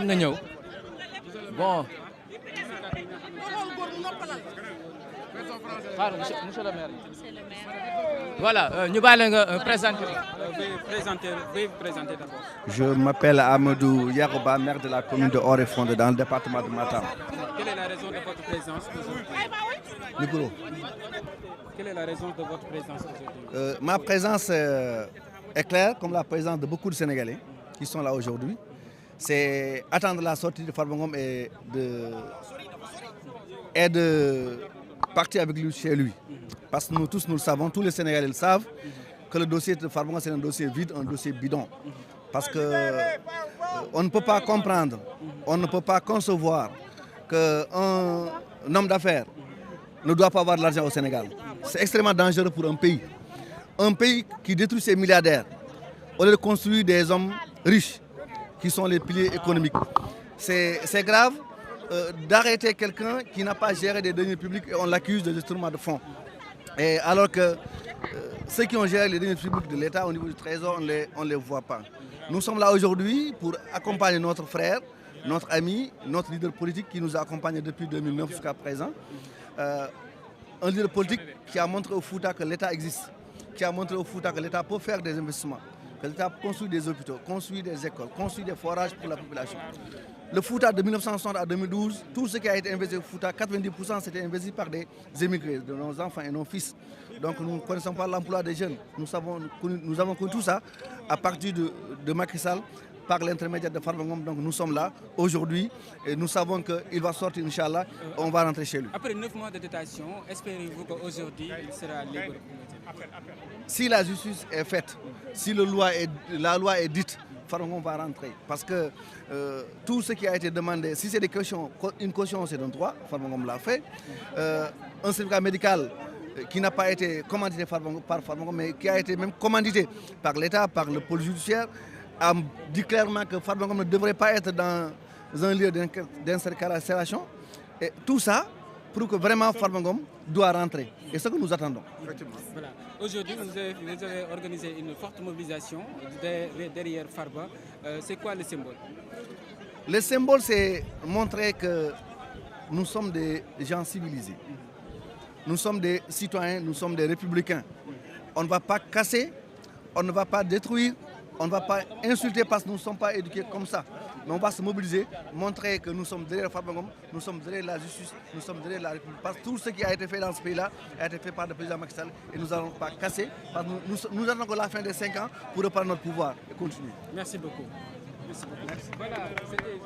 nga ñëw bon. xaaral monsieur le maire. voilà ñu bàyyi la nga présenter. Veuillez vous présenter d'abord. Je m'appelle Amadou Yarouba, maire de la commune de Oréfondé dans le département de Matam. Quelle est la raison de votre présence aujourd'hui? Quelle est la raison de votre présence aujourd'hui? Ma présence est claire, comme la présence de beaucoup de Sénégalais qui sont là aujourd'hui. C'est attendre la sortie de Farba Ngom et de partir avec lui chez lui. Parce que nous tous, nous le savons, tous les Sénégalais le savent, que le dossier de Farba Ngom, c'est un dossier vide, un dossier bidon. Parce que on ne peut pas comprendre, on ne peut pas concevoir qu'un homme d'affaires ne doit pas avoir de l'argent au Sénégal. C'est extrêmement dangereux pour un pays. Un pays qui détruit ses milliardaires, au lieu de construire des hommes riches, qui sont les piliers économiques. C'est grave d'arrêter quelqu'un qui n'a pas géré des deniers publics et on l'accuse de détournement de fonds. Et alors que ceux qui ont géré les deniers publics de l'État au niveau du Trésor, on ne les voit pas. Nous sommes là aujourd'hui pour accompagner notre frère, notre ami, notre leader politique qui nous a accompagnés depuis 2009 jusqu'à présent. Un leader politique qui a montré au Fouta que l'État existe, qui a montré au Fouta que l'État peut faire des investissements, que l'État construit des hôpitaux, construit des écoles, construit des forages pour la population. Le Fouta de 1960 à 2012, tout ce qui a été investi au Fouta, 90% c'était investi par des émigrés, de nos enfants et nos fils. Donc nous ne connaissons pas l'emploi des jeunes. Nous avons connu tout ça à partir de Macky Sall, par l'intermédiaire de Farba Ngom. Donc nous sommes là aujourd'hui et nous savons qu'il va sortir, Inch'Allah, on va rentrer chez lui. Après 9 mois de détention, espérez-vous qu'aujourd'hui il sera libre? Si la justice est faite, si la loi est dite, Farba Ngom va rentrer. Parce que tout ce qui a été demandé, si c'est des cautions, une caution c'est un droit, Farba Ngom l'a fait. Un certificat médical qui n'a pas été commandité par Farba Ngom, mais qui a été même commandité par l'État, par le pôle judiciaire, a dit clairement que Farba Ngom ne devrait pas être dans un lieu d'incarcération. Et tout ça prouve que vraiment Farba Ngom doit rentrer. Et c'est ce que nous attendons. Voilà. Aujourd'hui, vous avez organisé une forte mobilisation derrière Farba. C'est quoi le symbole? Le symbole, c'est montrer que nous sommes des gens civilisés. Nous sommes des citoyens, nous sommes des républicains. On ne va pas casser, on ne va pas détruire, on ne va pas insulter parce que nous ne sommes pas éduqués comme ça. Mais on va se mobiliser, montrer que nous sommes derrière Farba Ngom, nous sommes derrière la justice, nous sommes derrière la République. Parce que tout ce qui a été fait dans ce pays-là a été fait par le président Macky Sall et nous n'allons pas casser. Parce que nous attendons la fin des 5 ans pour reprendre notre pouvoir et continuer. Merci beaucoup. Merci beaucoup. Merci. Voilà, c'était...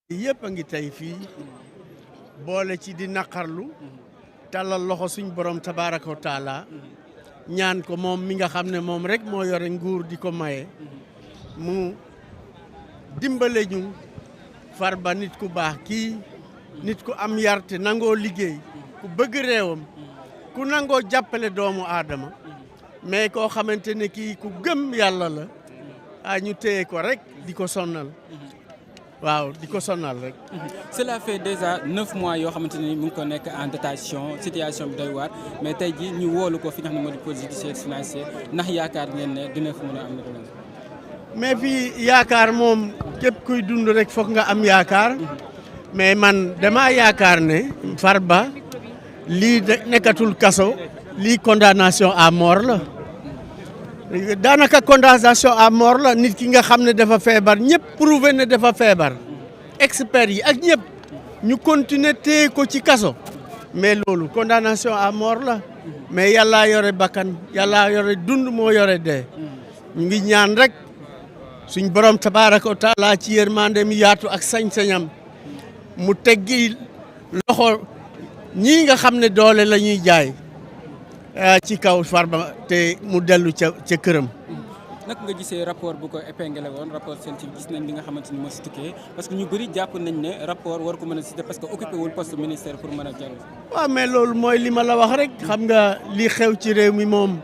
yëpp a ngi tey fii boole ci di naqarlu tàllal loxo suñ borom tabaaraka wa taala ñaan ko moom mi nga xam ne moom rek moo yore nguur di ko maye mu dimbale ñu Farba nit ku baax kii nit ku am yar te nangoo liggéey ku bëgg réewam ku nangoo jàppale doomu aadama mais koo xamante ne kii ku gëm yàlla la ñu téye ko rek di ko sonnal waaw di ko sonnal rek. Cela fait déjà 9 mois yoo xamante ni mu ngi ko nekk en détention situation bi doy waar mais tey jii ñu woolu ko fi nga xam ne moo di pôle judiciaire financier ndax yaakaar ngeen ne dina fa mën a am na doon. mais fii yaakaar moom képp kuy dund rek foog nga am yaakaar mais man dama yaakaar ne Farba lii nekkatul kaso lii condamnation à mort la daanaka condamnation à mort la nit ki nga xam ne dafa feebar ñëpp prouvé ne dafa feebar experts yi ak ñëpp ñu continuer téye ko ci kaso mais loolu condamnation à mort la mais yàllaa yore bakkan yàllaa yore dund moo yore dee ñu ngi ñaan rek suñ borom tabaaraka wa taala ci yërmande mi yaatu ak sañ-sañam mu teggi loxo ñii nga xam ne doole la ñuy jaay ci kaw Farba te mu dellu ca këram. naka nga gisee rapport bu ko épinglé woon rapport scientifique gis nañ li nga xamante ni moo si tukkee parce que ñu bëri jàpp nañ ne rapport war ko mën a citer parce que occupé wul poste ministère pour mën a jàll. waaw mais loolu mooy li ma la wax rek xam nga li xew ci réew mi moom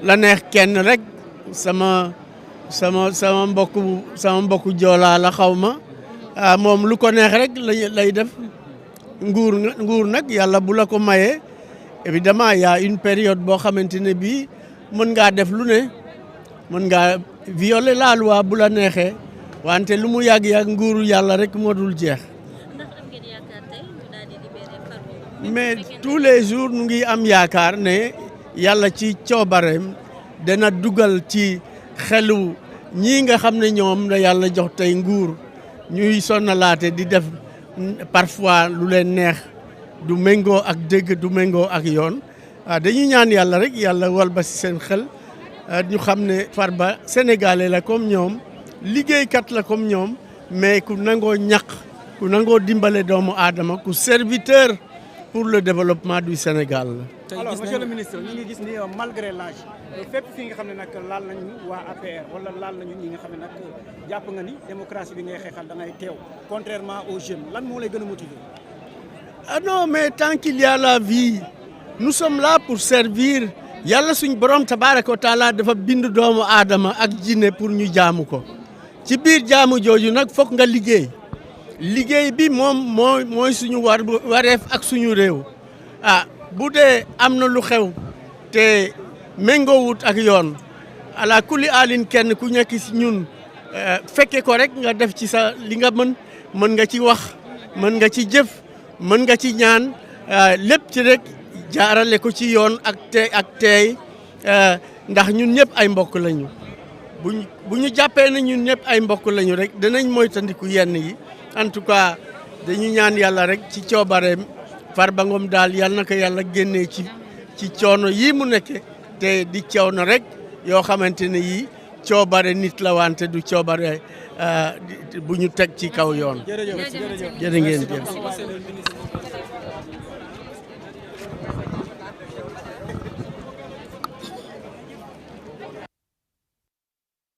la neex kenn rek sama mbokku joolaa la xaw ma moom lu ko neex rek lay def nguur nag yàlla bu la ko mayee évidemment y a une période boo xamante ne bii mën ngaa def lu ne mën ngaa violer la loi bu la neexee wante lu mu yàgg-yàgg nguuru yàlla rek moo dul jeex. mais tous les jours nu ngi am yaakaar ne yàlla ci coobareem dana dugal ci xelu ñii nga xam ne ñoom la yàlla jox tey nguur ñuy sonnalaate di def parfois lu leen neex du méngoo ak dëgg du méngoo ak yoon dañuy ñaan yàlla rek yàlla wal ba si seen xel ñu xam ne Farba sénégalais la comme ñoom liggéeykat la comme ñoom mais ku nangoo ñaq ku nangoo dimbale doomu aadama ku serviteur pour le développement du Sénégal la. alors monsieur le ministre ñu ngi gis ni malgré l'âge fépp fi nga xam ne nag laal nañu waa APR wala laal nañu ñi nga xam ne nag jàpp nga ni démocratie bi ngay xeexal da ngay teew contrairement aux jeunes lan moo lay gën a motiver. ah non mais tant qu'il y a la vie nous sommes là pour servir yàlla suñ borom tabaaraka wa taala dafa bind doomu aadama ak jinne pour ñu jaamu ko ci biir jaamu jooju nag foog nga liggéey bi moom mooy suñu wareef ak suñu réew bu dee am na lu xew te méngoowut ak yoon ala kulli alin kenn ku nekk si ñun fekke ko rek nga def ci sa li nga mën nga ci wax mën nga ci jëf mën nga ci ñaan lépp ci rek jaarale ko ci yoon ak teey ndax ñun ñëpp ay mbokk lañu bu ñu jàppee ne ñun ñëpp ay mbokk lañu rek danañ moytandiku yenn yi en tout cas dañu ñaan yàlla rek ci coobareem Farba Ngom daal yàlla na ko yàlla génnee ci coono yii mu nekke te di coono rek yoo xamante ne yii coobare nit la wante du coobare bu ñu teg ci kaw yoon. jërë ngeen jëf.